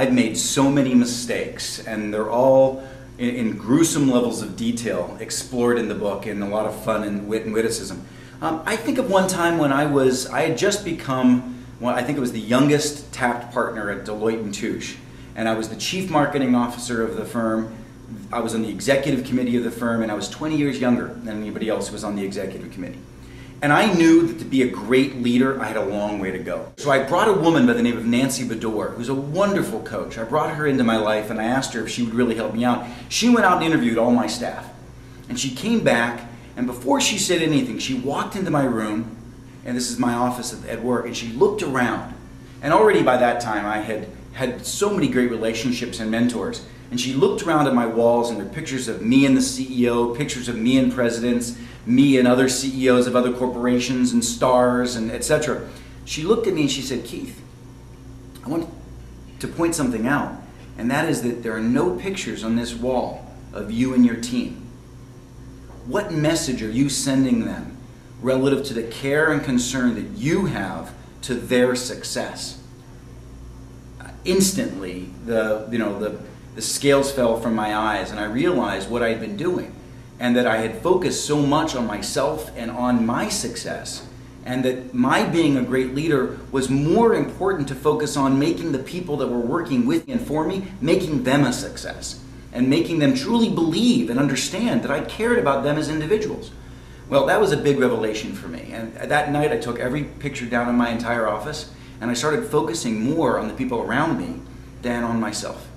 I've made so many mistakes, and they're all in gruesome levels of detail explored in the book, and a lot of fun and wit and witticism. I think of one time when I had just become, well, I think it was the youngest tapped partner at Deloitte & Touche, and I was the chief marketing officer of the firm. I was on the executive committee of the firm, and I was 20 years younger than anybody else who was on the executive committee. And I knew that to be a great leader, I had a long way to go. So I brought a woman by the name of Nancy Bedore, who's a wonderful coach. I brought her into my life, and I asked her if she would really help me out. She went out and interviewed all my staff. And she came back, and before she said anything, she walked into my room, and this is my office at work, and she looked around. And already by that time, I had so many great relationships and mentors. And she looked around at my walls, and there were pictures of me and the CEO, pictures of me and presidents, me and other CEOs of other corporations and stars, and etc. She looked at me and she said, "Keith, I want to point something out, and that is that there are no pictures on this wall of you and your team. What message are you sending them relative to the care and concern that you have to their success?" Instantly, the scales fell from my eyes, and I realized what I had been doing, and that I had focused so much on myself and on my success, and that my being a great leader was more important to focus on making the people that were working with me and for me, making them a success, and making them truly believe and understand that I cared about them as individuals. Well, that was a big revelation for me, and that night I took every picture down in my entire office, and I started focusing more on the people around me than on myself.